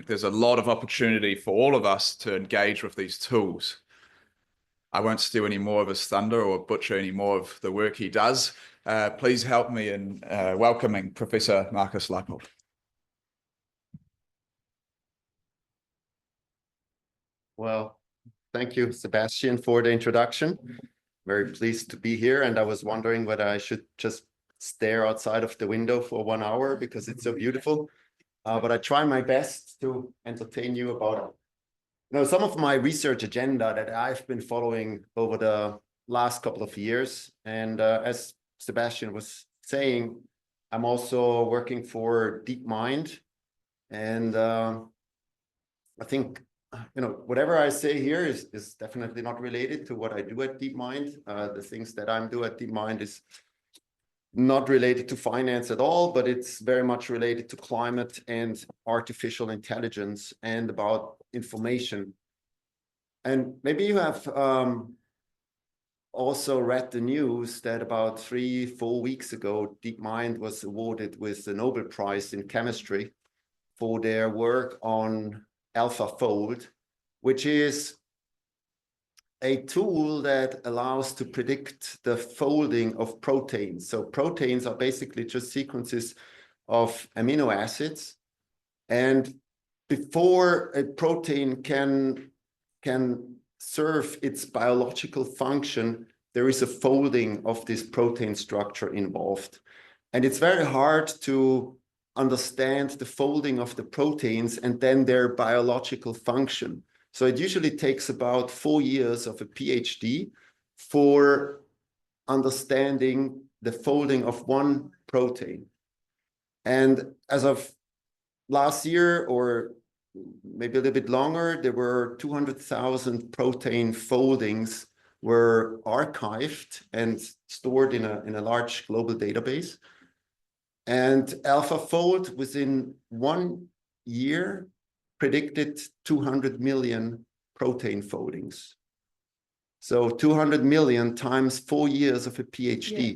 there's a lot of opportunity for all of us to engage with these tools. I won't steal any more of his thunder or butcher any more of the work he does. Please help me in welcoming Professor Markus Leippold. Well, thank you, Sebastian, for the introduction. Very pleased to be here, and I was wondering whether I should just stare outside of the window for 1 hour because it's so beautiful. But I try my best to entertain you about some of my research agenda that I've been following over the last couple of years. And as Sebastian was saying, I'm also working for DeepMind. And I think, whatever I say here is definitely not related to what I do at DeepMind. The things that I'm doing at DeepMind is not related to finance at all, but it's very much related to climate and artificial intelligence and about information. And maybe you have also read the news that about 3-4 weeks ago, DeepMind was awarded with the Nobel Prize in Chemistry for their work on AlphaFold, which is a tool that allows to predict the folding of proteins. So proteins are basically just sequences of amino acids. And before a protein can serve its biological function, there is a folding of this protein structure involved. And it's very hard to understand the folding of the proteins and then their biological function. So it usually takes about 4 years of a PhD for understanding the folding of one protein. And as of last year, or maybe a little bit longer, there were 200,000 protein foldings were archived and stored in a large global database. And AlphaFold, within 1 year, predicted 200 million protein foldings. So 200 million times 4 years of a PhD. Yeah.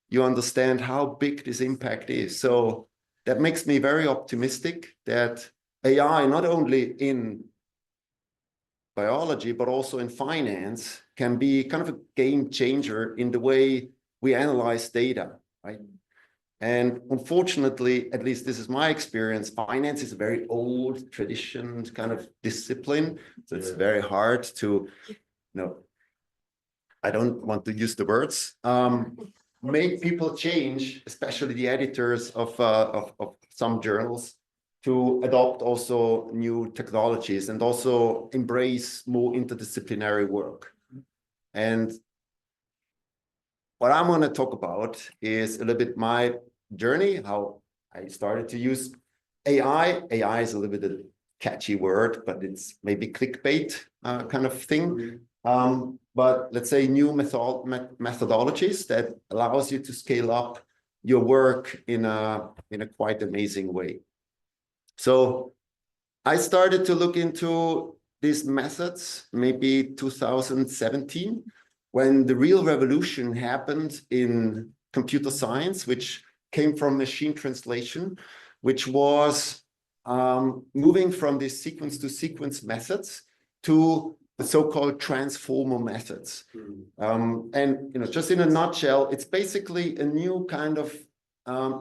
You understand how big this impact is. So that makes me very optimistic that AI, not only in biology, but also in finance, can be kind of a game changer in the way we analyze data, right? And unfortunately, at least this is my experience, finance is a very old tradition kind of discipline. So it's very hard to, I don't want to use the words, make people change, especially the editors of some journals, to adopt also new technologies and also embrace more interdisciplinary work. And what I'm going to talk about is a little bit my journey, how I started to use AI. AI is a little bit a catchy word, but it's maybe clickbait kind of thing. But let's say new methodologies that allows you to scale up your work in a quite amazing way. So I started to look into these methods maybe 2017, when the real revolution happened in computer science, which came from machine translation, which was moving from these sequence-to-sequence methods to the so-called transformer methods. And just in a nutshell, it's basically a new kind of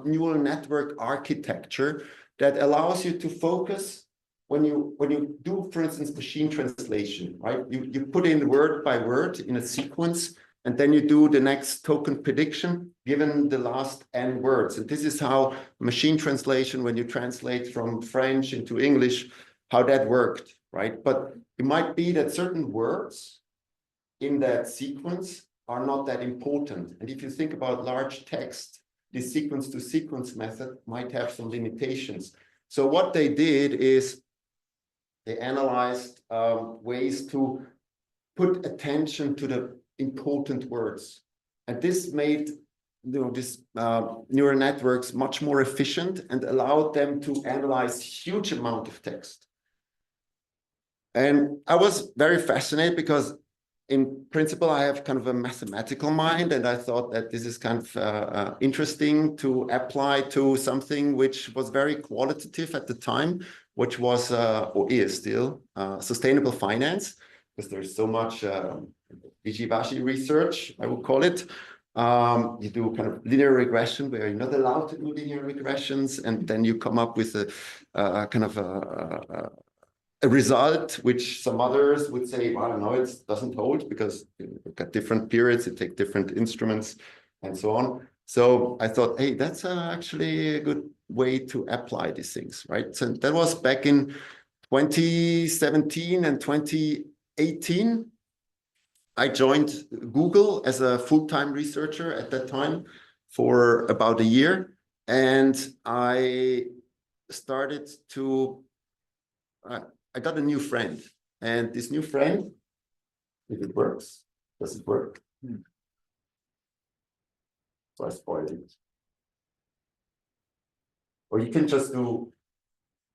neural network architecture that allows you to focus when you do, for instance, machine translation, right? You put in word by word in a sequence, and then you do the next token prediction given the last n words. And this is how machine translation, when you translate from French into English, how that worked, right? But it might be that certain words in that sequence are not that important. And if you think about large text, this sequence-to-sequence method might have some limitations. So what they did is they analyzed ways to put attention to the important words. And this made this neural networks much more efficient and allowed them to analyze huge amount of text. And I was very fascinated because in principle, I have kind of a mathematical mind, and I thought that this is kind of interesting to apply to something which was very qualitative at the time, which was or is still sustainable finance, because there's so much wishy-washy research, I would call it. You do kind of linear regression where you're not allowed to do linear regressions, and then you come up with a kind of a result which some others would say, well, no, it doesn't hold because you've got different periods, you take different instruments and so on. So I thought, hey, that's actually a good way to apply these things, right? So that was back in 2017 and 2018. I joined Google as a full-time researcher at that time for about a year. And I started to, I got a new friend. And this new friend, if it works, does it work? So I spoiled it. Or you can just do.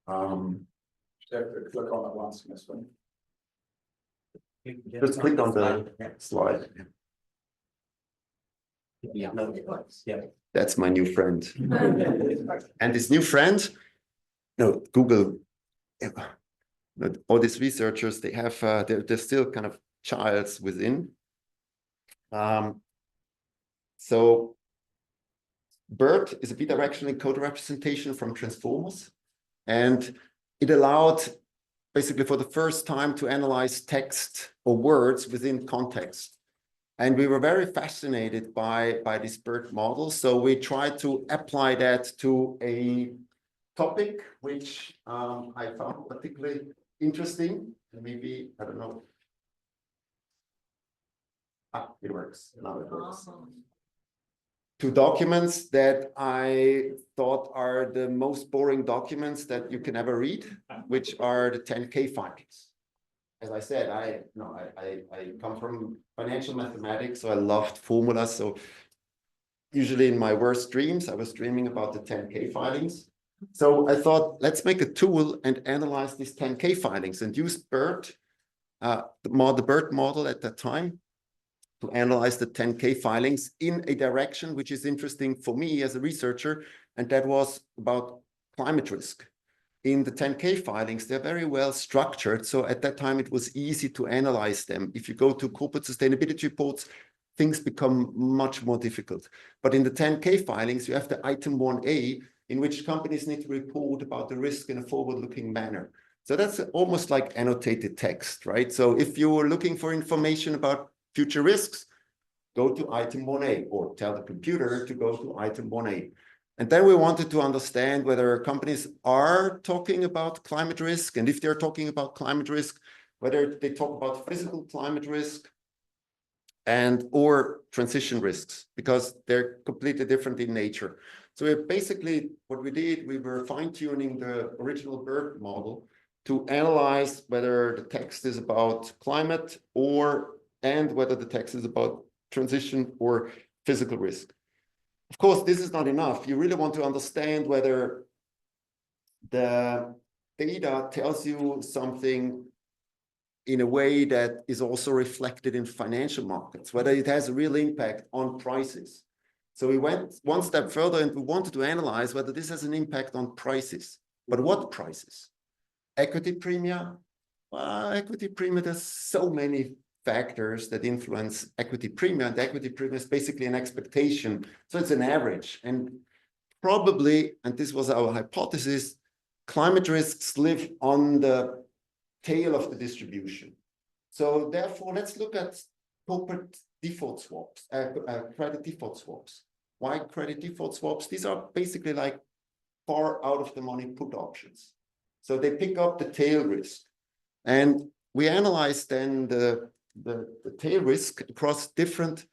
Click on it once, this one. Just click on the slide. Yeah, no, it works. Yeah. That's my new friend. And this new friend, no, Google, all these researchers, they have, they're still kind of childs within. So BERT is a bidirectional code representation from transformers, and it allowed basically for the first time to analyze text or words within context. And we were very fascinated by this BERT model. So we tried to apply that to a topic which I found particularly interesting. And maybe, I don't know. It works. Now it works. Two documents that I thought are the most boring documents that you can ever read, which are the 10K findings. As I said, I come from financial mathematics, so I loved formulas. So usually in my worst dreams, I was dreaming about the 10K filings. So I thought, let's make a tool and analyze these 10K filings and use BERT, the BERT model at that time, to analyze the 10K filings in a direction which is interesting for me as a researcher, and that was about climate risk. In the 10K filings, they're very well structured, so at that time it was easy to analyze them. If you go to corporate sustainability reports, things become much more difficult. But in the 10K filings, you have the item 1A, in which companies need to report about the risk in a forward-looking manner. So that's almost like annotated text, right? So if you were looking for information about future risks, go to item 1A, or tell the computer to go to item 1A. And then we wanted to understand whether companies are talking about climate risk, and if they're talking about climate risk, whether they talk about physical climate risk and or transition risks, because they're completely different in nature. So basically what we did, we were fine-tuning the original BERT model to analyze whether the text is about climate and whether the text is about transition or physical risk. Of course, this is not enough. You really want to understand whether the data tells you something in a way that is also reflected in financial markets, whether it has a real impact on prices. So we went one step further and we wanted to analyze whether this has an impact on prices. But what prices? Equity premia? Well, equity premia, there's so many factors that influence equity premium, and equity premium is basically an expectation. So it's an average. And probably, and this was our hypothesis, climate risks live on the tail of the distribution. So therefore, let's look at corporate default swaps, credit default swaps. Why credit default swaps? These are basically like far out of the money put options. So they pick up the tail risk. And we analyzed then the tail risk across different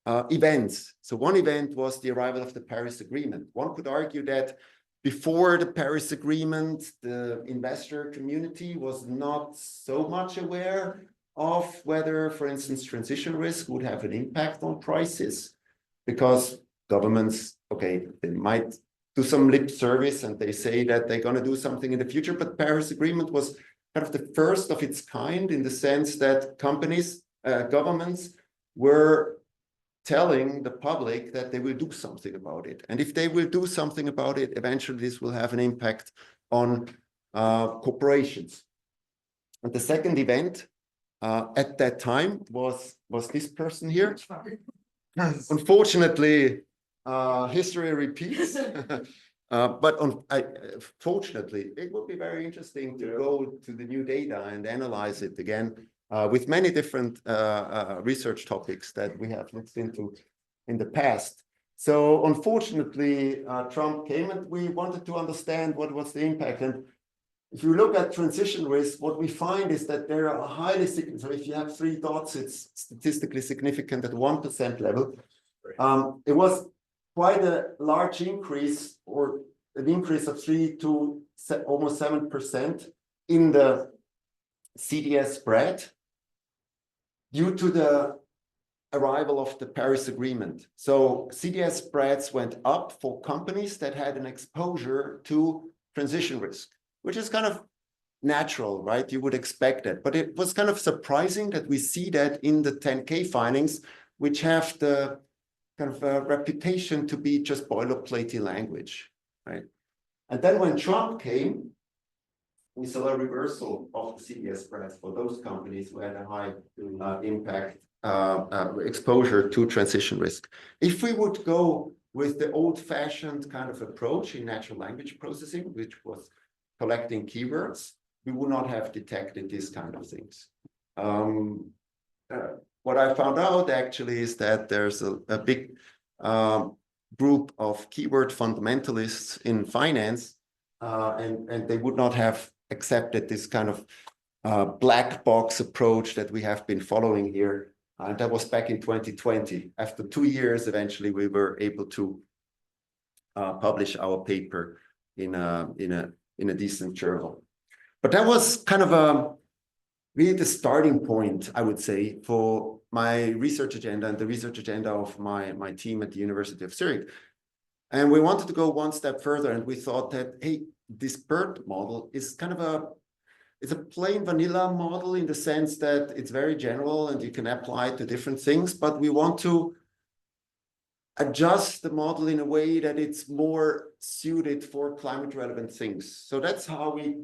events. So one event was the arrival of the Paris Agreement. One could argue that before the Paris Agreement, the investor community was not so much aware of whether, for instance, transition risk would have an impact on prices, because governments, okay, they might do some lip service and they say that they're going to do something in the future, but Paris Agreement was kind of the first of its kind in the sense that governments were telling the public that they will do something about it. And if they will do something about it, eventually this will have an impact on corporations. And the second event at that time was this person here. Unfortunately, history repeats. But fortunately, it will be very interesting to go to the new data and analyze it again with many different research topics that we have looked into in the past. So unfortunately, Trump came and we wanted to understand what was the impact. And if you look at transition risk, what we find is that there are highly significant. So if you have 3 dots, it's statistically significant at 1% level. It was quite a large increase, or an increase of 3 to almost 7% in the CDS spread due to the arrival of the Paris Agreement. So CDS spreads went up for companies that had an exposure to transition risk, which is kind of natural, right? You would expect it. But it was kind of surprising that we see that in the 10K filings, which have the kind of reputation to be just boilerplate language, right? And then when Trump came, we saw a reversal of the CDS spreads for those companies who had a high impact exposure to transition risk. If we would go with the old-fashioned kind of approach in natural language processing, which was collecting keywords, we would not have detected these kind of things. What I found out actually is that there's a big group of keyword fundamentalists in finance, and they would not have accepted this kind of black box approach that we have been following here. And that was back in 2020. After 2 years, eventually we were able to publish our paper in a decent journal. But that was kind of really the starting point, I would say, for my research agenda and the research agenda of my team at the University of Zurich. And we wanted to go one step further, and we thought that, hey, this BERT model is kind of it's a plain vanilla model in the sense that it's very general and you can apply it to different things, but we want to adjust the model in a way that it's more suited for climate relevant things. So that's how we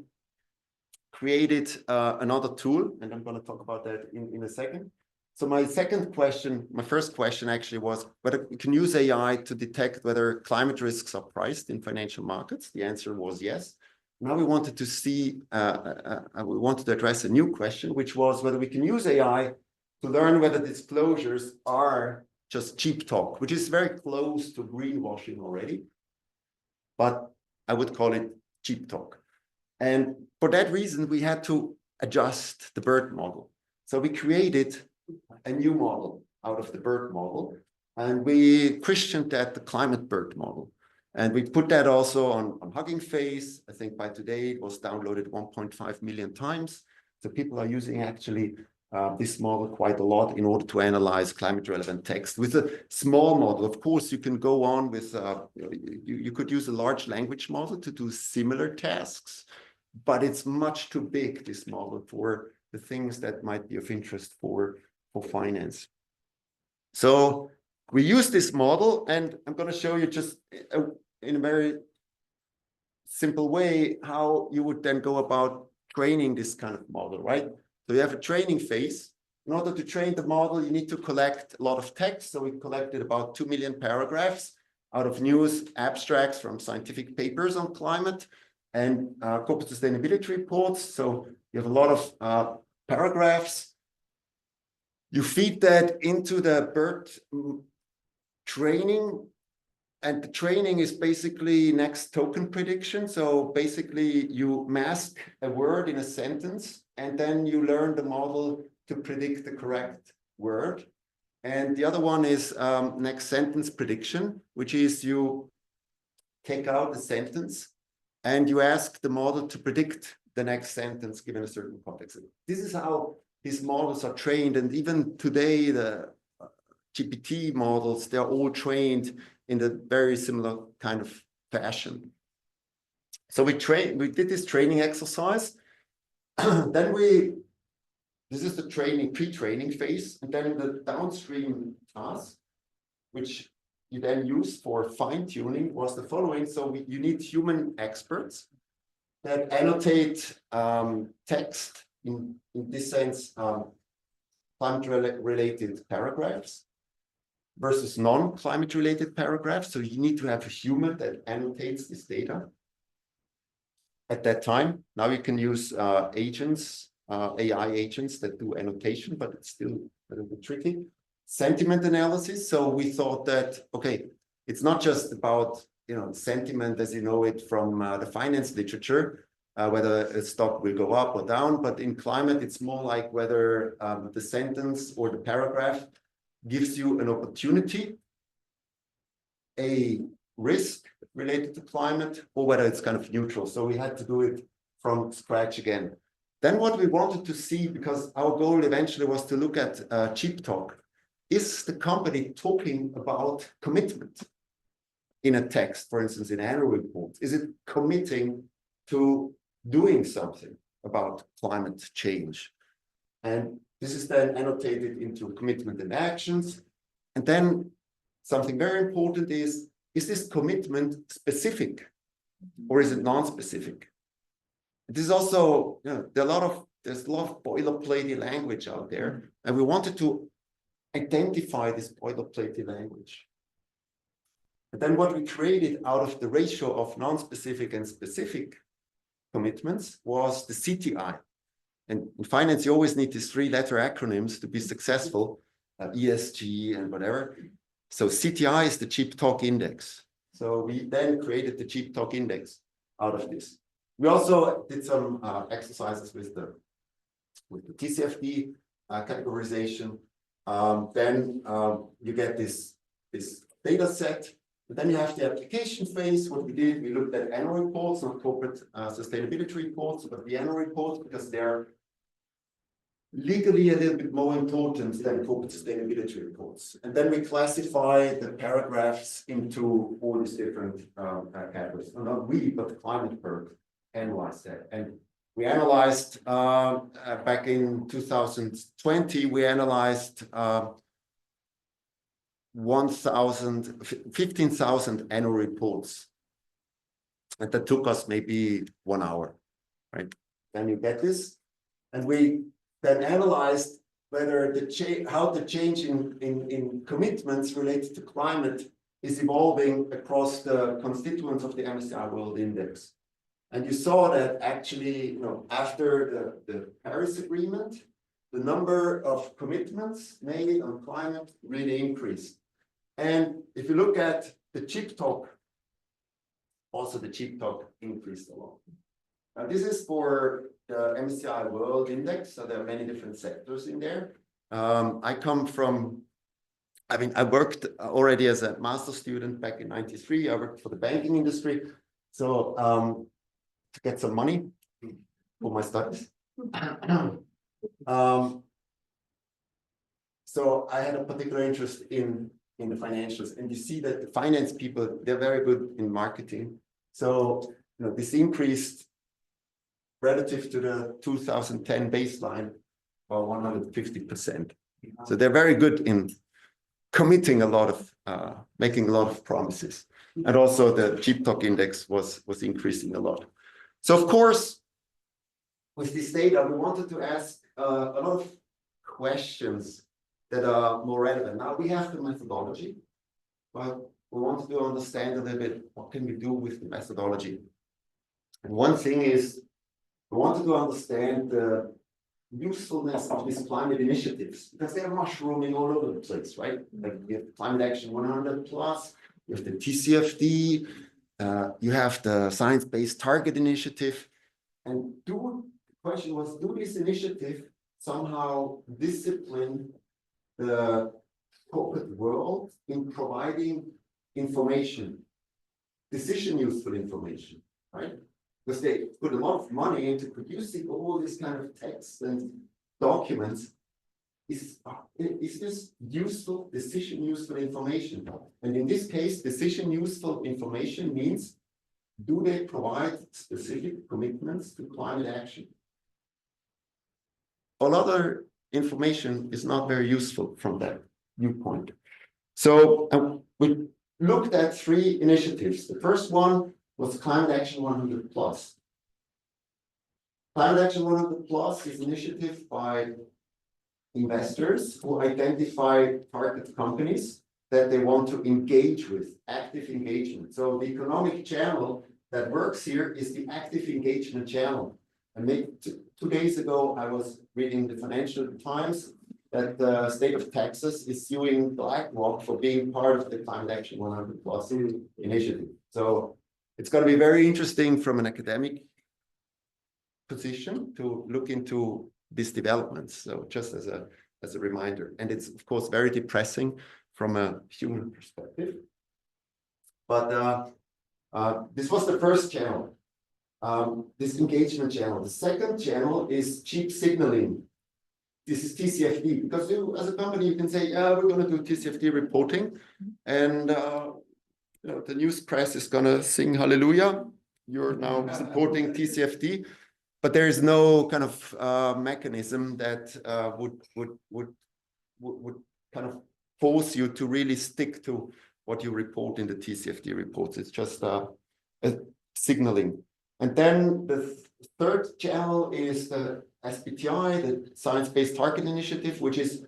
created another tool, and I'm going to talk about that in a second. So my first question actually was whether we can use AI to detect whether climate risks are priced in financial markets. The answer was yes. Now we wanted to see, we wanted to address a new question, which was whether we can use AI to learn whether disclosures are just cheap talk, which is very close to greenwashing already, but I would call it cheap talk. And for that reason, we had to adjust the BERT model. So we created a new model out of the BERT model, and we christened that the climate BERT model. And we put that also on Hugging Face. I think by today it was downloaded 1.5 million times. So people are using actually this model quite a lot in order to analyze climate relevant text with a small model. Of course, you can go on with, you could use a large language model to do similar tasks, but it's much too big, this model, for the things that might be of interest for finance. So we use this model, and I'm going to show you just in a very simple way how you would then go about training this kind of model, right? So you have a training phase. In order to train the model, you need to collect a lot of text. So we collected about 2 million paragraphs out of news abstracts from scientific papers on climate and corporate sustainability reports. So you have a lot of paragraphs. You feed that into the BERT training, and the training is basically next token prediction. So basically you mask a word in a sentence, and then you learn the model to predict the correct word. And the other one is next sentence prediction, which is you take out the sentence and you ask the model to predict the next sentence given a certain context. This is how these models are trained. And even today, the GPT models, they're all trained in a very similar kind of fashion. So we did this training exercise. Then this is the pre-training phase, and then the downstream task, which you then use for fine-tuning, was the following. So you need human experts that annotate text in this sense, climate-related paragraphs versus non-climate-related paragraphs. So you need to have a human that annotates this data. At that time, now you can use agents, AI agents that do annotation, but it's still a little bit tricky. Sentiment analysis. So we thought that, okay, it's not just about, sentiment as you know it from the finance literature, whether a stock will go up or down, but in climate, it's more like whether the sentence or the paragraph gives you an opportunity, a risk related to climate, or whether it's kind of neutral. So we had to do it from scratch again. Then what we wanted to see, because our goal eventually was to look at cheap talk. Is the company talking about commitment in a text, for instance, in annual reports? Is it committing to doing something about climate change? And this is then annotated into commitment and actions. And then something very important is this commitment specific or is it non-specific? This is also, there's a lot of boilerplate language out there, and we wanted to identify this boilerplate language. And then what we created out of the ratio of non-specific and specific commitments was the CTI. And in finance, you always need these 3-letter acronyms to be successful, ESG and whatever. So CTI is the cheap talk index. So we then created the cheap talk index out of this. We also did some exercises with the TCFD categorization. Then you get this data set. But then you have the application phase. What we did, we looked at annual reports, not corporate sustainability reports, but the annual reports, because they're legally a little bit more important than corporate sustainability reports. And then we classify the paragraphs into all these different categories. And not we, but the Climate Berg analyzed that. And we analyzed, back in 2020, we analyzed 15,000 annual reports. And that took us maybe 1 hour, right? Then you get this. And we then analyzed whether how the change in commitments related to climate is evolving across the constituents of the MSCI World Index. And you saw that actually, after the Paris Agreement, the number of commitments made on climate really increased. And if you look at the cheap talk, also the cheap talk increased a lot. Now this is for the MSCI World Index, so there are many different sectors in there. I worked already as a master's student back in '93. I worked for the banking industry, so to get some money for my studies. So I had a particular interest in the financials, and you see that the finance people, they're very good in marketing. So this increased relative to the 2010 baseline by 150%. So they're very good in committing a lot of, making a lot of promises. And also the cheap talk index was increasing a lot. So of course, with this data, we wanted to ask a lot of questions that are more relevant. Now we have the methodology, but we wanted to understand a little bit what can we do with the methodology. And one thing is, we wanted to understand the usefulness of these climate initiatives, because they're mushrooming all over the place, right? Like we have the Climate Action 100 plus, you have the TCFD, you have the Science Based Target Initiative. And the question was, do this initiative somehow discipline the corporate world in providing information, decision useful information, right? Because they put a lot of money into producing all this kind of texts and documents. Is this useful, decision useful information? And in this case, decision useful information means, do they provide specific commitments to climate action? All other information is not very useful from that viewpoint. So we looked at 3 initiatives. The first one was Climate Action 100 plus. Climate Action 100 Plus is an initiative by investors who identify target companies that they want to engage with, active engagement. So the economic channel that works here is the active engagement channel. And maybe 2 days ago, I was reading the Financial Times that the state of Texas is suing BlackRock for being part of the Climate Action 100 Plus initiative. So it's going to be very interesting from an academic position to look into these developments. So just as a reminder, and it's of course very depressing from a human perspective. But this was the first channel, this engagement channel. The second channel is cheap signaling. This is TCFD, because you, as a company, you can say, yeah, we're going to do TCFD reporting, and you know, the news press is going to sing hallelujah. You're now supporting TCFD, but there is no kind of mechanism that would kind of force you to really stick to what you report in the TCFD reports. It's just a signaling. And then the third channel is the SBTI, the Science-Based Target Initiative, which is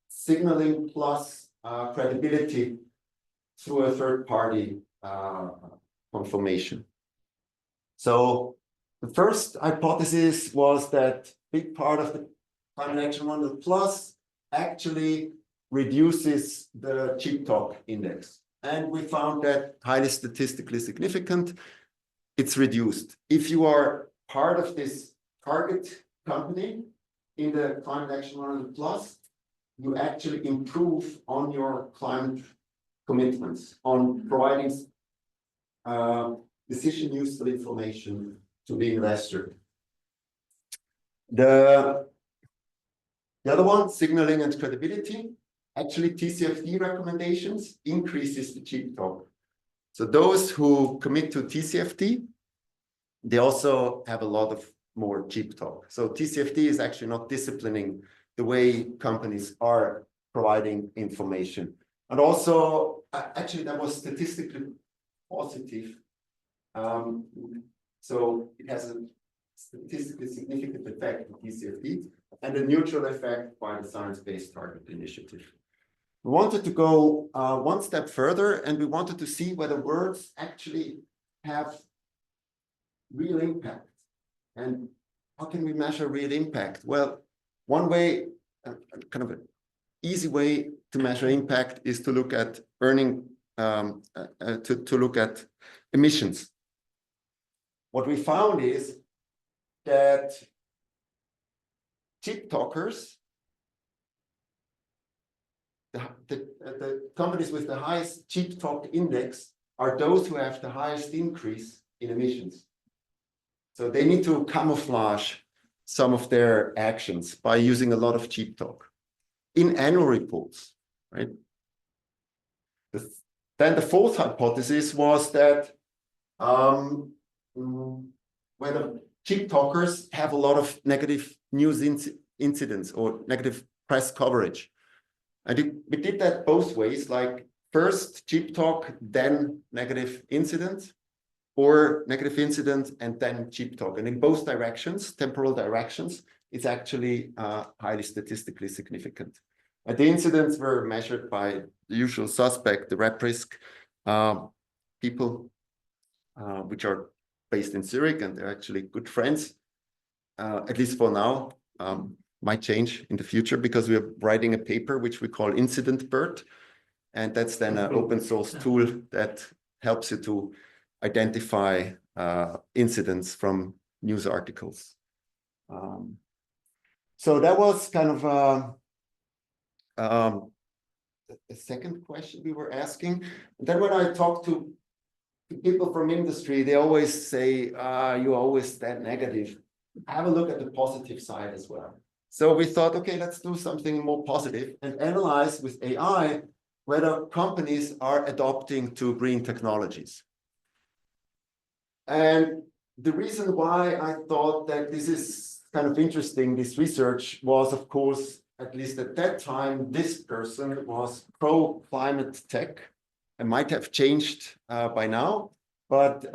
signaling plus credibility through a third-party confirmation. So the first hypothesis was that big part of the Climate Action 100 Plus actually reduces the cheap talk index. And we found that highly statistically significant. It's reduced. If you are part of this target company in the Climate Action 100 Plus, you actually improve on your climate commitments, on providing decision useful information to the investor. The other one, signaling and credibility, actually TCFD recommendations increases the cheap talk. So those who commit to TCFD, they also have a lot of more cheap talk. So TCFD is actually not disciplining the way companies are providing information. And also, actually, that was statistically positive. So it has a statistically significant effect on TCFD and a neutral effect by the Science-Based Target Initiative. We wanted to go one step further, and we wanted to see whether words actually have real impact. And how can we measure real impact? Well, one way, kind of an easy way to measure impact is to look at to look at emissions. What we found is that cheap talkers, the companies with the highest cheap talk index are those who have the highest increase in emissions. So they need to camouflage some of their actions by using a lot of cheap talk in annual reports, right? Then the fourth hypothesis was that whether cheap talkers have a lot of negative news incidents or negative press coverage. And we did that both ways, like first cheap talk, then negative incidents, or negative incident and then cheap talk. And in both directions, temporal directions, it's actually highly statistically significant. And the incidents were measured by the usual suspect, the rep risk people, which are based in Zurich, and they're actually good friends, at least for now. Might change in the future because we are writing a paper which we call Incident BERT. And that's then an open source tool that helps you to identify incidents from news articles. So that was kind of a second question we were asking. And then when I talk to people from industry, they always say, you're always that negative. Have a look at the positive side as well. So we thought, okay, let's do something more positive and analyze with AI whether companies are adopting to green technologies. And the reason why I thought that this is kind of interesting, this research, was, of course, at least at that time, this person was pro-climate tech. It might have changed by now, but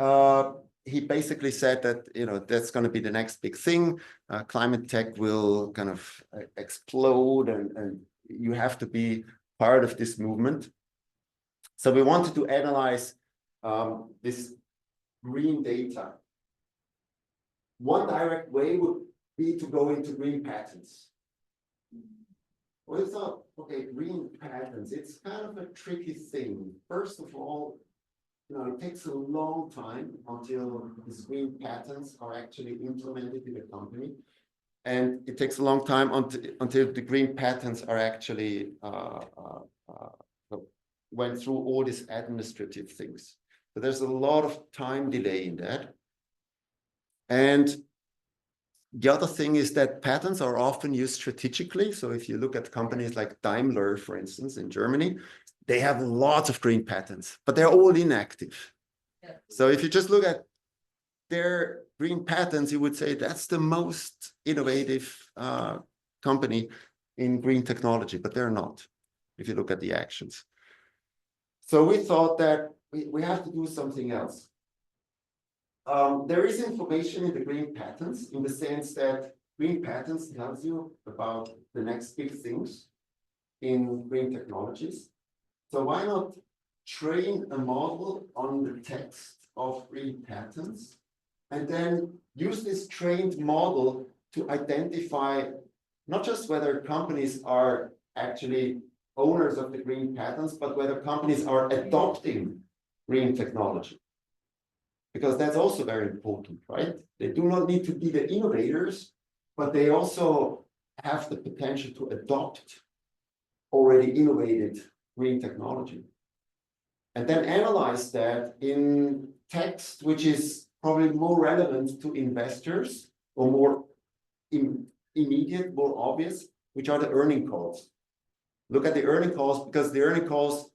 he basically said that, that's going to be the next big thing. Climate tech will kind of explode, and you have to be part of this movement. So we wanted to analyze this green data. One direct way would be to go into green patents. Well, it's not, okay, green patents, it's kind of a tricky thing. First of all, it takes a long time until these green patents are actually implemented in a company. And it takes a long time until the green patents are actually went through all these administrative things. So there's a lot of time delay in that. And the other thing is that patents are often used strategically. So if you look at companies like Daimler, for instance, in Germany, they have lots of green patents, but they're all inactive. Yeah. So if you just look at their green patents, you would say that's the most innovative company in green technology, but they're not, if you look at the actions. So we thought that we have to do something else. There is information in the green patents in the sense that green patents tells you about the next big things in green technologies. So why not train a model on the text of green patents and then use this trained model to identify not just whether companies are actually owners of the green patents, but whether companies are adopting green technology. Because that's also very important, right? They do not need to be the innovators, but they also have the potential to adopt already innovated green technology. And then analyze that in text, which is probably more relevant to investors or more immediate, more obvious, which are the earning calls. Look at the earning calls, because the earning calls,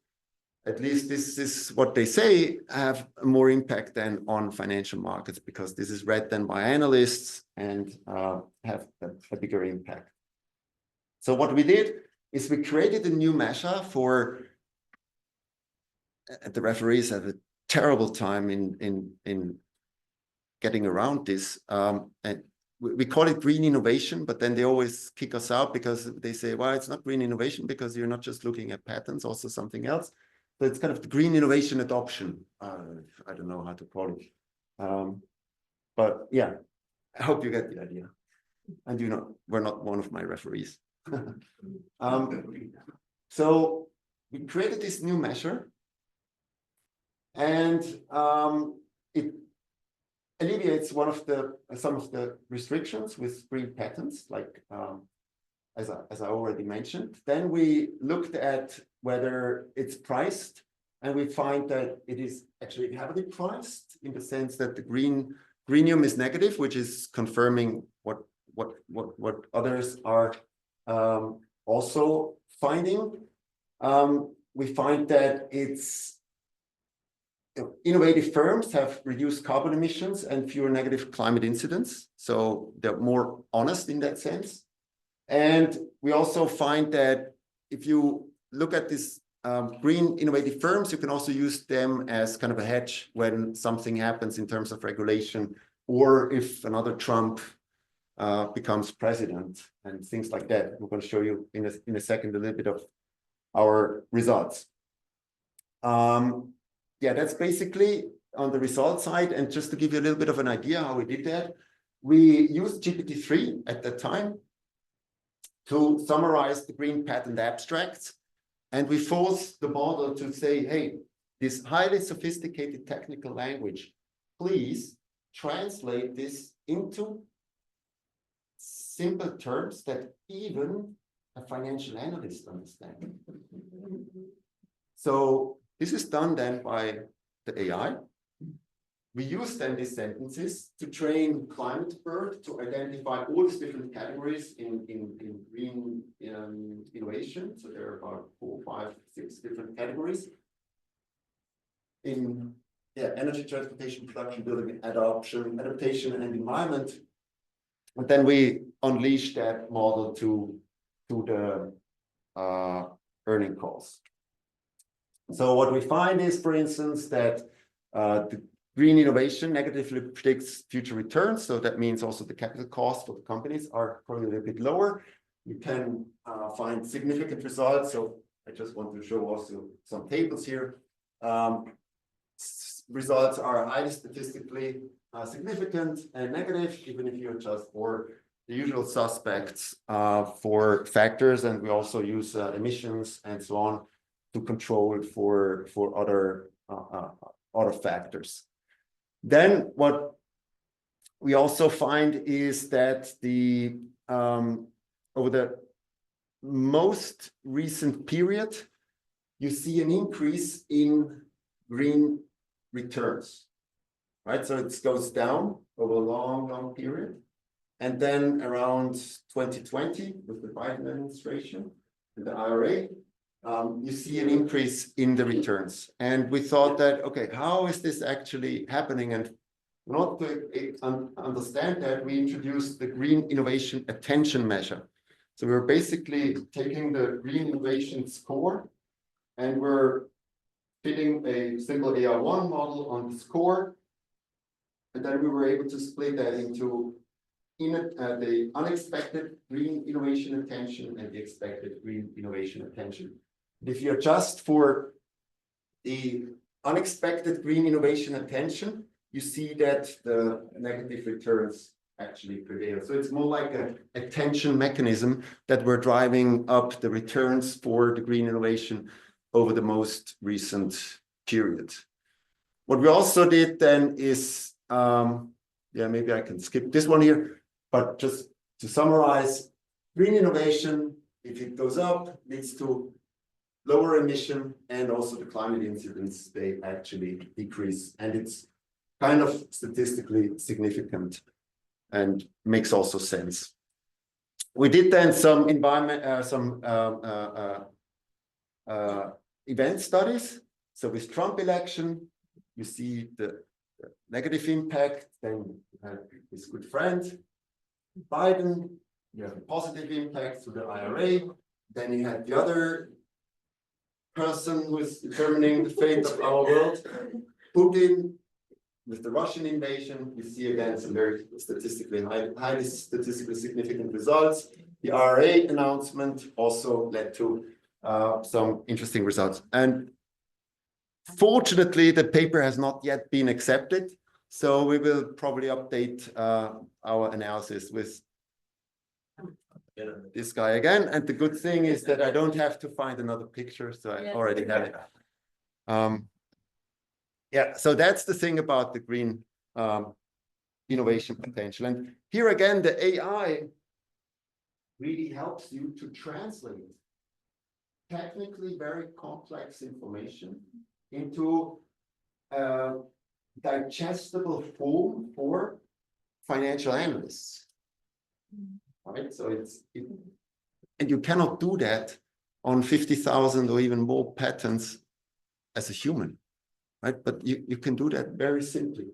at least this is what they say, have more impact than on financial markets, because this is read then by analysts and have a bigger impact. So what we did is we created a new measure for, the referees have a terrible time in getting around this. And we call it green innovation, but then they always kick us out because they say, well, it's not green innovation because you're not just looking at patents, also something else. So it's kind of the green innovation adoption. I don't know how to call it. But yeah, I hope you get the idea. And we're not one of my referees. So we created this new measure, and it alleviates some of the restrictions with green patents, like as I already mentioned. Then we looked at whether it's priced, and we find that it is actually heavily priced in the sense that the greenium is negative, which is confirming what others are also finding. We find that it's innovative firms have reduced carbon emissions and fewer negative climate incidents, so they're more honest in that sense. And we also find that if you look at these green innovative firms, you can also use them as kind of a hedge when something happens in terms of regulation, or if another Trump becomes president and things like that. We're going to show you in a second a little bit of our results. Yeah, that's basically on the result side. And just to give you a little bit of an idea how we did that, we used GPT-3 at that time to summarize the green patent abstracts. And we forced the model to say, hey, this highly sophisticated technical language, please translate this into simple terms that even a financial analyst understands. So this is done then by the AI. We use then these sentences to train ClimateBird to identify all these different categories in green innovation. So there are about 4, 5, 6 different categories in energy, transportation, production, building, adaptation, and environment. And then we unleash that model to the earning calls. So what we find is, for instance, that the green innovation negatively predicts future returns. So that means also the capital costs for the companies are probably a little bit lower. You can find significant results. So I just want to show also some tables here. Results are highly statistically significant and negative, even if you adjust for the usual suspects for factors. And we also use emissions and so on to control it for other factors. Then what we also find is that the over the most recent period, you see an increase in green returns, right? So it goes down over a long period. And then around 2020, with the Biden administration and the IRA, you see an increase in the returns. And we thought that, okay, how is this actually happening? And in order to understand that, we introduced the Green Innovation Attention Measure. So we're basically taking the Green Innovation Score and we're fitting a simple AR1 model on the score. And then we were able to split that into the unexpected green innovation attention and the expected green innovation attention. If you adjust for the unexpected green innovation attention, you see that the negative returns actually prevail. So it's more like an attention mechanism that we're driving up the returns for the green innovation over the most recent period. What we also did then is, maybe I can skip this one here, but just to summarize, green innovation, if it goes up, leads to lower emission, and also the climate incidents, they actually decrease. And it's kind of statistically significant and makes also sense. We did then some event studies. So with Trump election, you see the negative impact, then his good friend, Biden, you have a positive impact through the IRA, then you had the other person who is determining the fate of our world, Putin. With the Russian invasion, we see again some very highly statistically significant results. The IRA announcement also led to some interesting results. And fortunately, the paper has not yet been accepted. So we will probably update our analysis with this guy again. And the good thing is that I don't have to find another picture. So I already have it. So that's the thing about the green innovation potential. And here again, the AI really helps you to translate technically very complex information into a digestible form for financial analysts. Right? So and you cannot do that on 50,000 or even more patents as a human. Right? But you can do that very simply.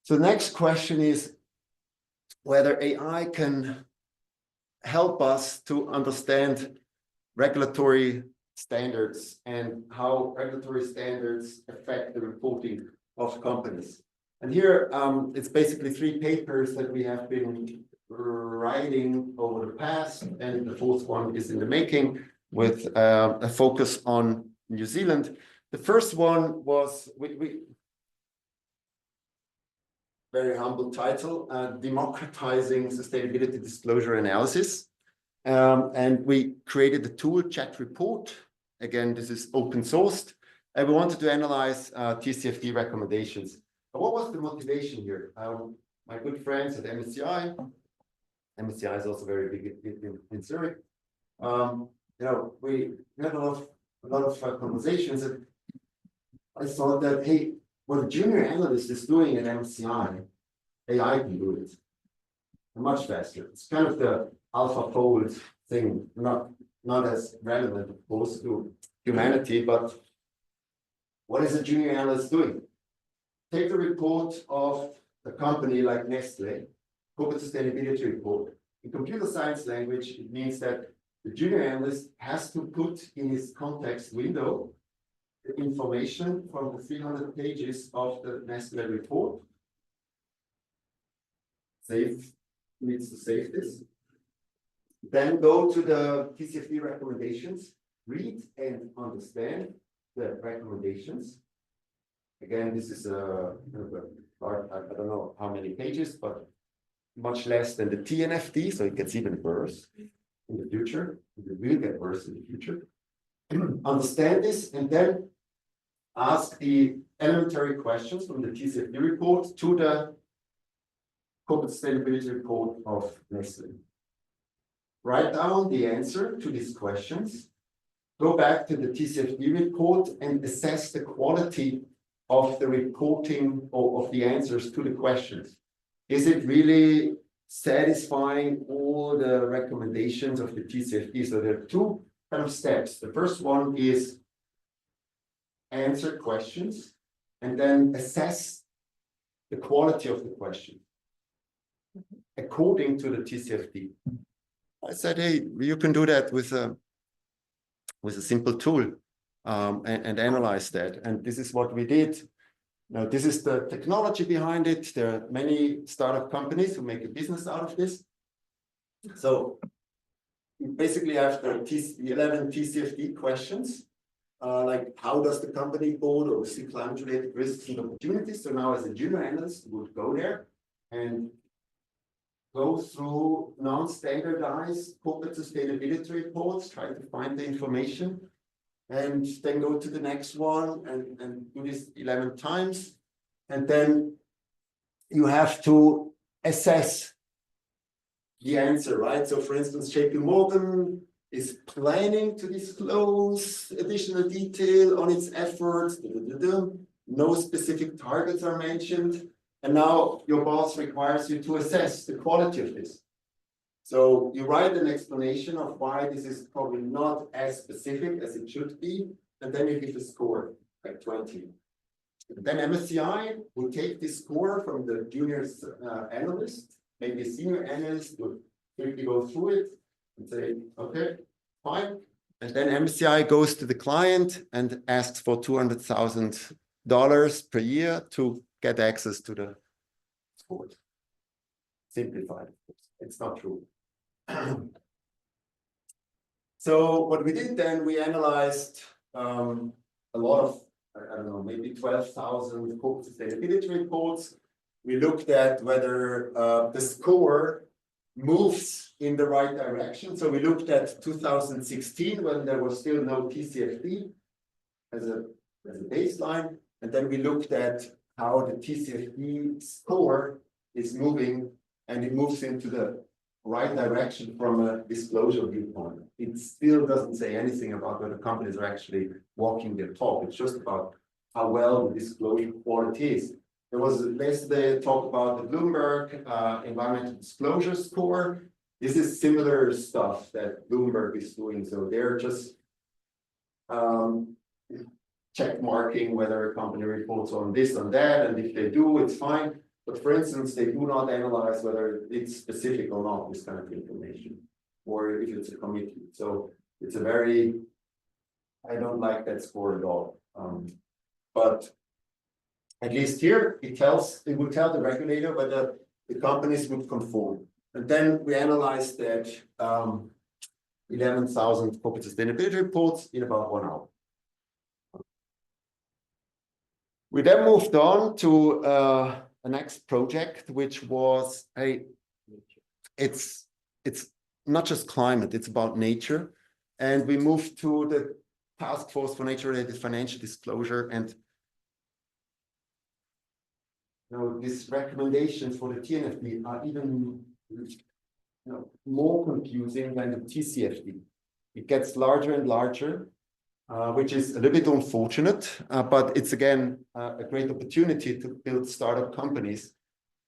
So the next question is whether AI can help us to understand regulatory standards and how regulatory standards affect the reporting of companies. And here it's basically 3 papers that we have been writing over the past, and the 4th one is in the making with a focus on New Zealand. The first one was, very humble title, Democratizing Sustainability Disclosure Analysis. And we created the tool Chat Report. Again, this is open sourced. And we wanted to analyze TCFD recommendations. But what was the motivation here? My good friends at MSCI is also very big in Zurich. We had a lot of conversations. And I thought that, hey, what a junior analyst is doing at MSCI, AI can do it much faster. It's kind of the AlphaFold thing, not as relevant, of course, to humanity, but what is a junior analyst doing? Take the report of a company like Nestle, corporate sustainability report. In computer science language, it means that the junior analyst has to put in his context window the information from the 300 pages of the Nestle report. Needs to save this. Then go to the TCFD recommendations, read and understand the recommendations. Again, this is I don't know how many pages, but much less than the TNFD, so it gets even worse in the future. It will get worse in the future. Understand this and then ask the elementary questions from the TCFD report to the corporate sustainability report of Nestle. Write down the answer to these questions, go back to the TCFD report and assess the quality of the reporting or of the answers to the questions. Is it really satisfying all the recommendations of the TCFD? So there are two kind of steps. The first one is answer questions and then assess the quality of the question according to the TCFD. I said, hey, you can do that with a simple tool and analyze that. And this is what we did. Now, this is the technology behind it. There are many startup companies who make a business out of this. So you basically have the 11 TCFD questions, like how does the company board oversee climate-related risks and opportunities? So now as a junior analyst, you would go there and go through non-standardized corporate sustainability reports, try to find the information, and then go to the next one and do this 11 times. And then you have to assess the answer, right? So for instance, JP Morgan is planning to disclose additional detail on its efforts. No specific targets are mentioned. And now your boss requires you to assess the quality of this. So you write an explanation of why this is probably not as specific as it should be, and then you give a score, like 20. And then MSCI will take this score from the junior analyst, maybe a senior analyst will quickly go through it and say, okay, fine. And then MSCI goes to the client and asks for $200,000 per year to get access to the score. Simplified, of course. It's not true. So what we did then, we analyzed a lot of, I don't know, maybe 12,000 corporate sustainability reports. We looked at whether the score moves in the right direction. So we looked at 2016 when there was still no TCFD as a baseline. And then we looked at how the TCFD score is moving, and it moves into the right direction from a disclosure viewpoint. It still doesn't say anything about whether companies are actually walking their talk. It's just about how well the disclosure quality is. There was yesterday talk about the Bloomberg environmental disclosure score. This is similar stuff that Bloomberg is doing. So they're just check marking whether a company reports on this and that, and if they do, it's fine. But for instance, they do not analyze whether it's specific or not, this kind of information, or if it's a committee. So it's a very, I don't like that score at all. But at least here, it will tell the regulator whether the companies would conform. And then we analyzed that 11,000 corporate sustainability reports in about 1 hour. We then moved on to the next project, which was it's not just climate, it's about nature. And we moved to the Task Force for Nature-Related Financial Disclosure. And these recommendations for the TNFD are even more confusing than the TCFD. It gets larger and larger, which is a little bit unfortunate, but it's again a great opportunity to build startup companies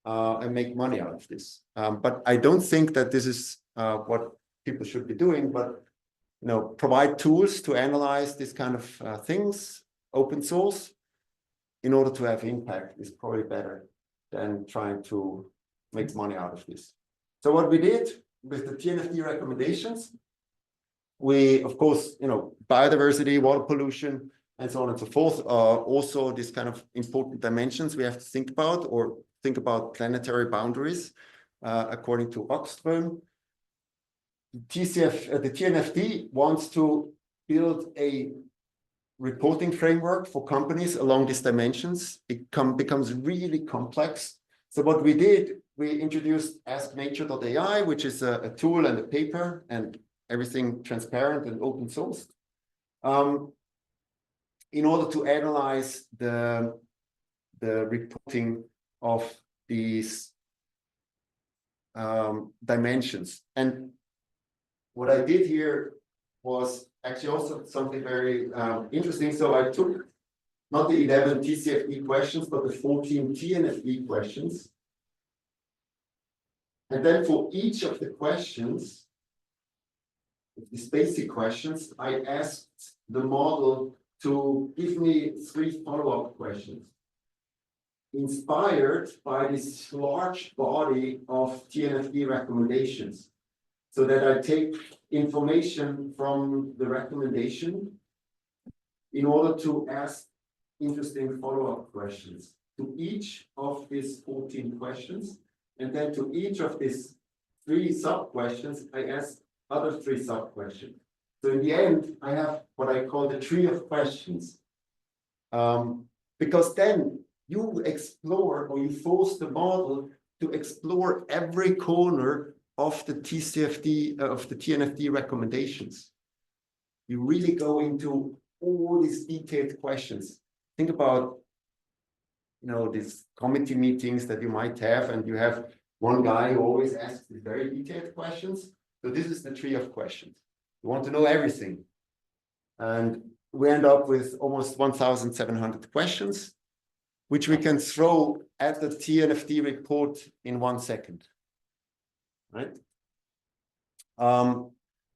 and make money out of this. But I don't think that this is what people should be doing, but provide tools to analyze this kind of things, open source, in order to have impact is probably better than trying to make money out of this. So what we did with the TNFD recommendations, we, of course, biodiversity, water pollution, and so on and so forth, are also these kind of important dimensions we have to think about, or think about planetary boundaries, according to Rockström. The TNFD wants to build a reporting framework for companies along these dimensions. It becomes really complex. So what we did, we introduced AskNature.ai, which is a tool and a paper and everything transparent and open sourced, in order to analyze the reporting of these dimensions. And what I did here was actually also something very interesting. So I took not the 11 TCFD questions, but the 14 TNFD questions. And then for each of the questions, these basic questions, I asked the model to give me 3 follow-up questions, inspired by this large body of TNFD recommendations, so that I take information from the recommendation in order to ask interesting follow-up questions to each of these 14 questions. And then to each of these 3 sub-questions, I ask other 3 sub-questions. So in the end, I have what I call the tree of questions. Because then you explore, or you force the model to explore every corner of the TCFD, of the TNFD recommendations. You really go into all these detailed questions. Think about, these committee meetings that you might have, and you have one guy who always asks these very detailed questions. So this is the tree of questions. You want to know everything. And we end up with almost 1,700 questions, which we can throw at the TNFD report in 1 second. Right?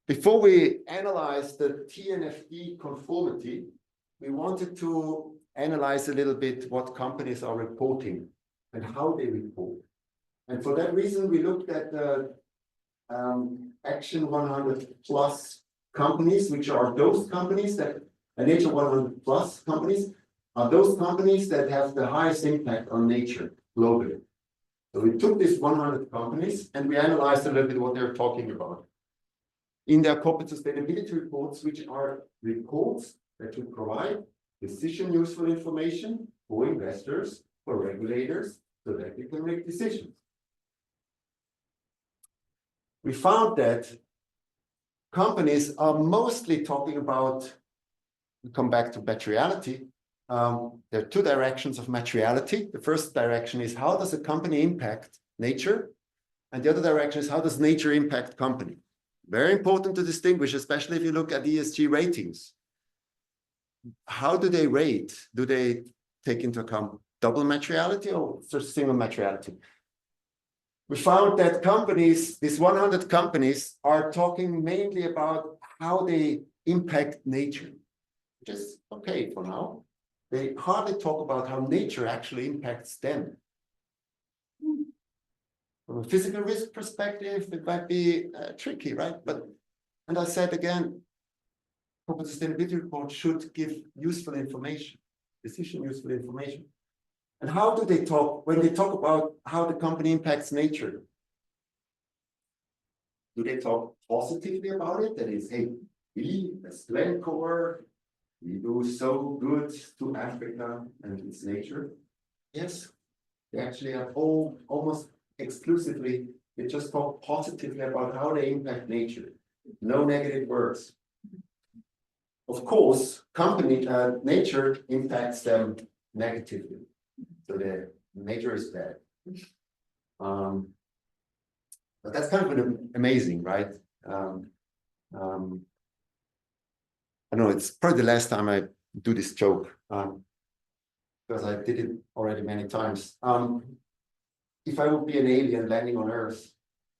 Before we analyze the TNFD conformity, we wanted to analyze a little bit what companies are reporting and how they report. And for that reason, we looked at the Action 100 plus companies, which are those companies that, Nature 100 plus companies, are those companies that have the highest impact on nature globally. So we took these 100 companies and we analyzed a little bit what they're talking about in their corporate sustainability reports, which are reports that should provide decision useful information for investors, for regulators, so that they can make decisions. We found that companies are mostly talking about, we come back to materiality. There are 2 directions of materiality. The first direction is, how does a company impact nature? And the other direction is, how does nature impact company? Very important to distinguish, especially if you look at ESG ratings. How do they rate? Do they take into account double materiality or just single materiality? We found that companies, these 100 companies, are talking mainly about how they impact nature, which is okay for now. They hardly talk about how nature actually impacts them. From a physical risk perspective, it might be tricky, right? And I said again, corporate sustainability report should give useful information, decision useful information. And how do they talk when they talk about how the company impacts nature? Do they talk positively about it? That is, hey, we as Glencore, we do so good to Africa and its nature. Yes, they actually are almost exclusively, they just talk positively about how they impact nature. No negative words. Of course, nature impacts them negatively. So the nature is bad. But that's kind of amazing, right? I know it's probably the last time I do this joke, because I did it already many times. If I would be an alien landing on Earth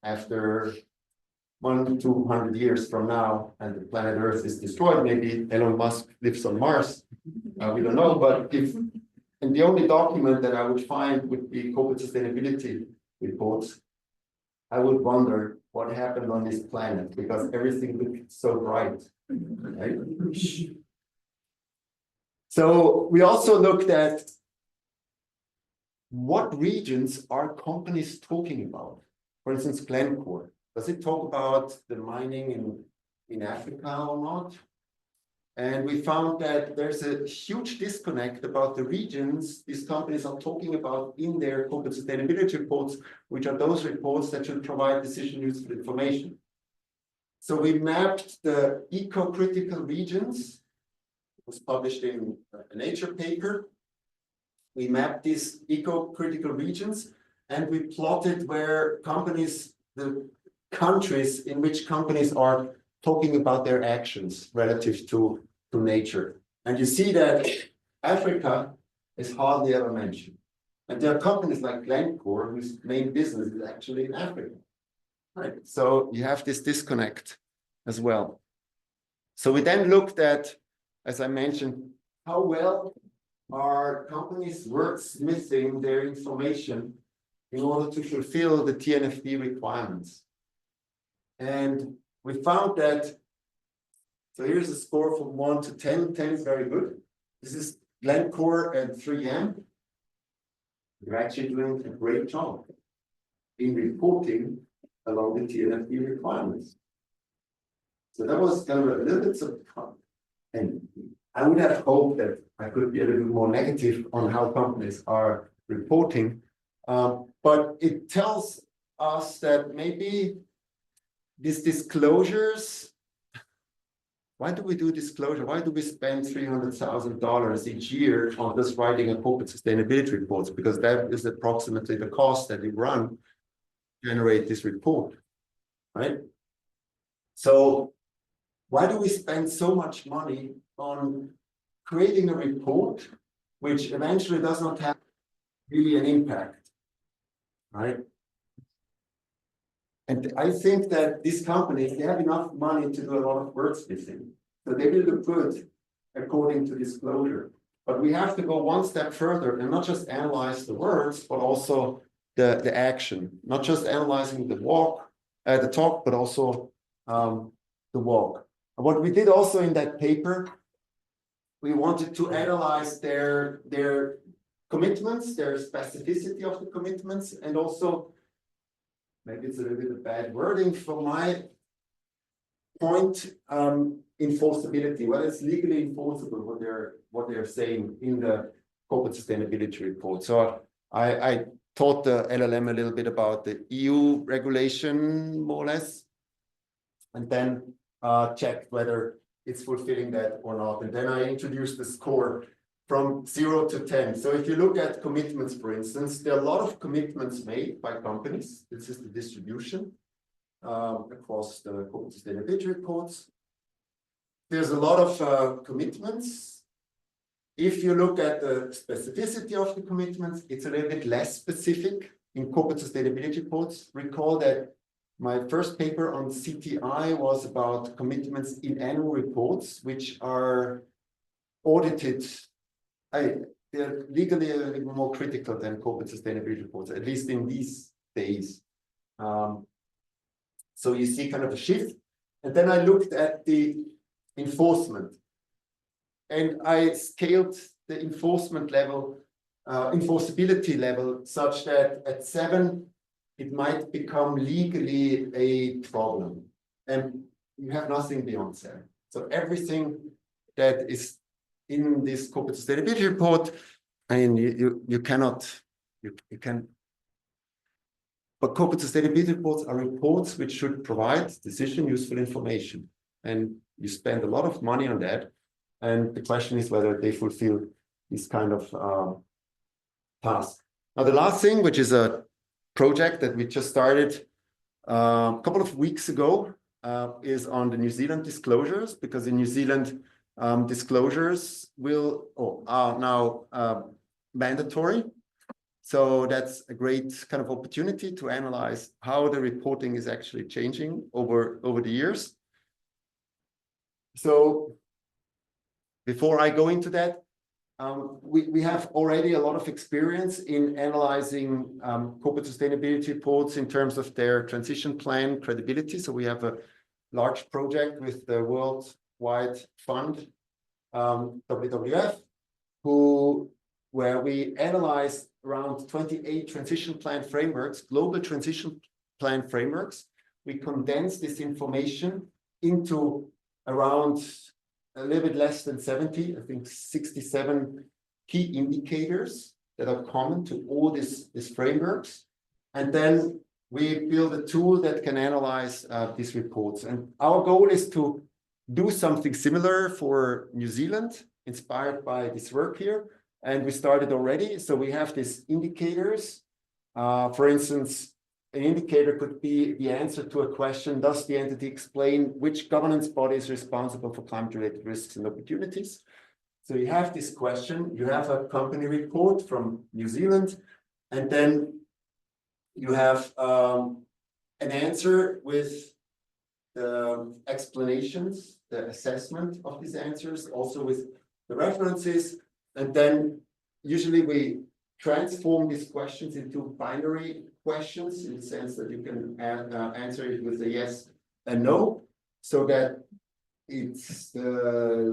after 100 to 200 years from now, and the planet Earth is destroyed, maybe Elon Musk lives on Mars, we don't know, but and the only document that I would find would be corporate sustainability reports, I would wonder what happened on this planet, because everything looked so bright. Right? So we also looked at what regions are companies talking about. For instance, Glencore. Does it talk about the mining in Africa or not? And we found that there's a huge disconnect about the regions these companies are talking about in their corporate sustainability reports, which are those reports that should provide decision useful information. So we mapped the eco-critical regions. It was published in a Nature paper. We mapped these eco-critical regions and we plotted where companies, the countries in which companies are talking about their actions relative to nature. And you see that Africa is hardly ever mentioned. And there are companies like Glencore whose main business is actually in Africa. Right. So you have this disconnect as well. So we then looked at, as I mentioned, how well are companies wordsmithing their information in order to fulfill the TNFD requirements. And we found that, so here's a score from 1 to 10. 10 is very good. This is Glencore and 3M. They're actually doing a great job in reporting along the TNFD requirements. So that was kind of a little bit surprising. And I would have hoped that I could be a little bit more negative on how companies are reporting. But it tells us that maybe these disclosures, why do we do disclosure? Why do we spend $300,000 each year on just writing a corporate sustainability report? Because that is approximately the cost that we run to generate this report, right? So why do we spend so much money on creating a report which eventually does not have really an impact, right? And I think that these companies, they have enough money to do a lot of wordsmithing. So they will look good according to disclosure. But we have to go one step further and not just analyze the words, but also the action. Not just analyzing the talk, but also the walk. And what we did also in that paper, we wanted to analyze their commitments, their specificity of the commitments, and also, maybe it's a little bit of bad wording from my point, enforceability, whether it's legally enforceable what they're saying in the corporate sustainability report. So I taught the LLM a little bit about the EU regulation, more or less, and then checked whether it's fulfilling that or not. And then I introduced the score from 0 to 10. So if you look at commitments, for instance, there are a lot of commitments made by companies. This is the distribution across the corporate sustainability reports. There's a lot of commitments. If you look at the specificity of the commitments, it's a little bit less specific in corporate sustainability reports. Recall that my first paper on CTI was about commitments in annual reports, which are audited. They're legally a little more critical than corporate sustainability reports, at least in these days. So you see kind of a shift. And then I looked at the enforcement. And I scaled the enforcement level, enforceability level, such that at 7, it might become legally a problem. And you have nothing beyond 7. So everything that is in this corporate sustainability report, I mean, you cannot, you can, but corporate sustainability reports are reports which should provide decision useful information. And you spend a lot of money on that. And the question is whether they fulfill this kind of task. Now, the last thing, which is a project that we just started a couple of weeks ago, is on the New Zealand disclosures, because in New Zealand, disclosures are now mandatory. So that's a great kind of opportunity to analyze how the reporting is actually changing over the years. So before I go into that, we have already a lot of experience in analyzing corporate sustainability reports in terms of their transition plan credibility. So we have a large project with the Worldwide Fund, WWF, where we analyzed around 28 transition plan frameworks, global transition plan frameworks. We condensed this information into around a little bit less than 70, I think 67 key indicators that are common to all these frameworks. And then we build a tool that can analyze these reports. And our goal is to do something similar for New Zealand, inspired by this work here. And we started already. So we have these indicators. For instance, an indicator could be the answer to a question: does the entity explain which governance body is responsible for climate-related risks and opportunities? So you have this question, you have a company report from New Zealand, and then you have an answer with the explanations, the assessment of these answers, also with the references. And then usually we transform these questions into binary questions, in the sense that you can answer it with a yes and no, so that it's the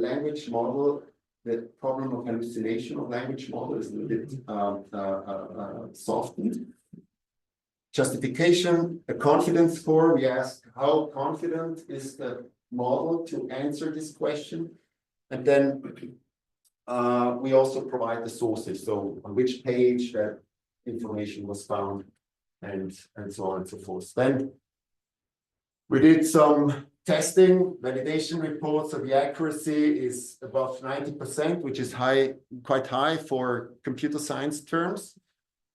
language model, the problem of hallucination of language model is a little bit softened. Justification, a confidence score. We ask how confident is the model to answer this question. And then we also provide the sources. So on which page that information was found, and so on and so forth. Then we did some testing, validation reports. So the accuracy is above 90%, which is high, quite high for computer science terms.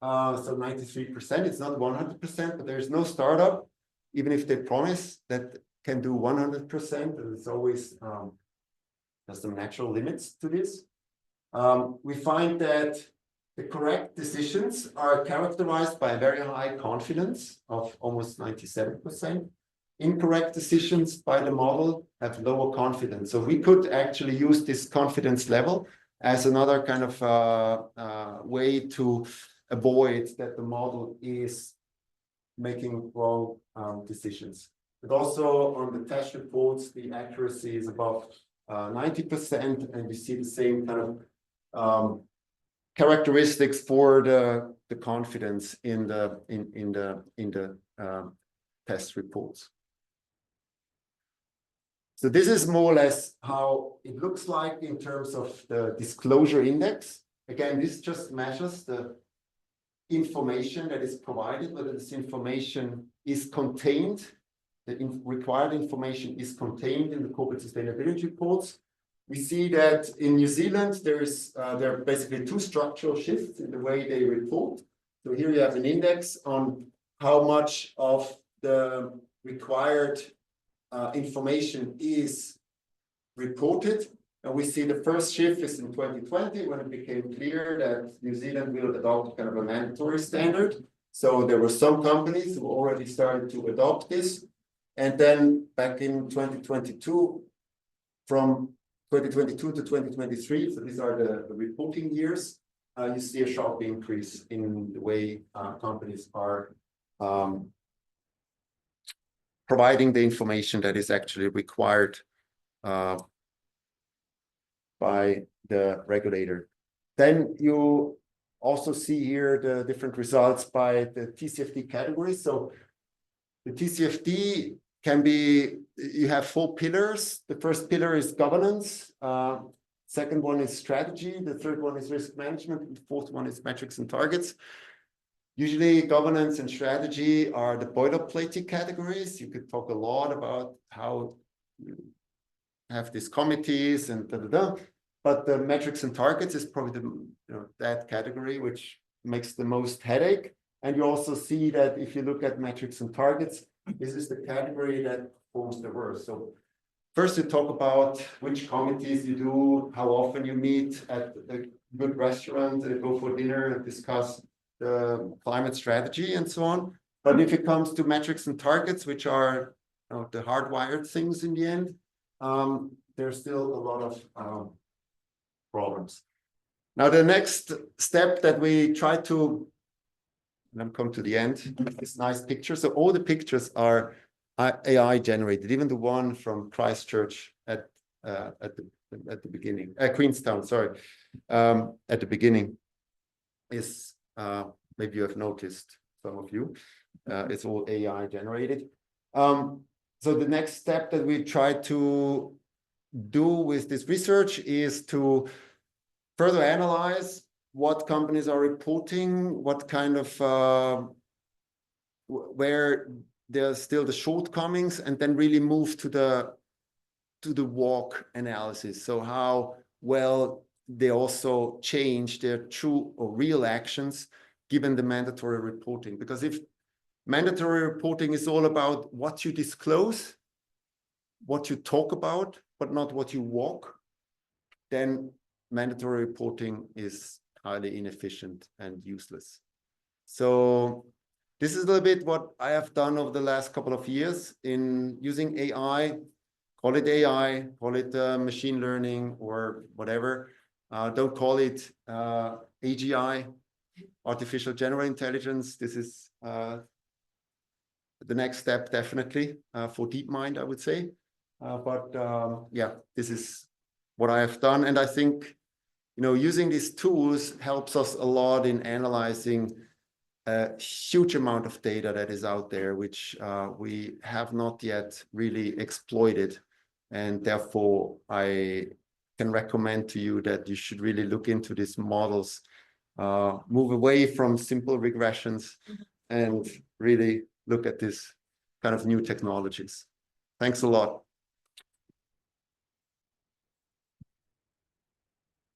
So 93%, it's not 100%, but there's no startup, even if they promise that can do 100%, and it's always there's some natural limits to this. We find that the correct decisions are characterized by a very high confidence of almost 97%. Incorrect decisions by the model have lower confidence. So we could actually use this confidence level as another kind of way to avoid that the model is making wrong decisions. But also on the test reports, the accuracy is above 90%, and you see the same kind of characteristics for the confidence in the test reports. So this is more or less how it looks like in terms of the disclosure index. Again, this just measures the information that is provided, whether this information is contained, required information is contained in the corporate sustainability reports. We see that in New Zealand, there are basically two structural shifts in the way they report. So here you have an index on how much of the required information is reported. And we see the first shift is in 2020, when it became clear that New Zealand will adopt kind of a mandatory standard. So there were some companies who already started to adopt this. And then back in 2022, from 2022 to 2023, so these are the reporting years, you see a sharp increase in the way companies are providing the information that is actually required by the regulator. Then you also see here the different results by the TCFD categories. So the TCFD can be, you have 4 pillars. The first pillar is governance. Second one is strategy. The third one is risk management. And the fourth one is metrics and targets. Usually governance and strategy are the boilerplate categories. You could talk a lot about how you have these committees and but the metrics and targets is probably that category which makes the most headache. And you also see that if you look at metrics and targets, this is the category that performs the worst. So first you talk about which committees you do, how often you meet at a good restaurant, go for dinner and discuss the climate strategy and so on. But if it comes to metrics and targets, which are the hardwired things in the end, there's still a lot of problems. Now, the next step that we try to, and I'm come to the end, this nice picture. So all the pictures are AI generated, even the one from Christchurch at the at the beginning. Queenstown, sorry, at the beginning is maybe you have noticed, some of you, it's all AI generated. So the next step that we try to do with this research is to further analyze what companies are reporting, what kind of where there's still the shortcomings, and then really move to the walk analysis. So how well they also change their true or real actions given the mandatory reporting. Because if mandatory reporting is all about what you disclose, what you talk about, but not what you walk, then mandatory reporting is highly inefficient and useless. So this is a little bit what I have done over the last couple of years in using AI, call it machine learning or whatever. Don't call it AGI, artificial general intelligence. This is the next step, definitely, for DeepMind, I would say. But yeah, this is what I have done. And I think, using these tools helps us a lot in analyzing a huge amount of data that is out there, which we have not yet really exploited. And therefore, I can recommend to you that you should really look into these models, move away from simple regressions, and really look at this kind of new technologies. Thanks a lot.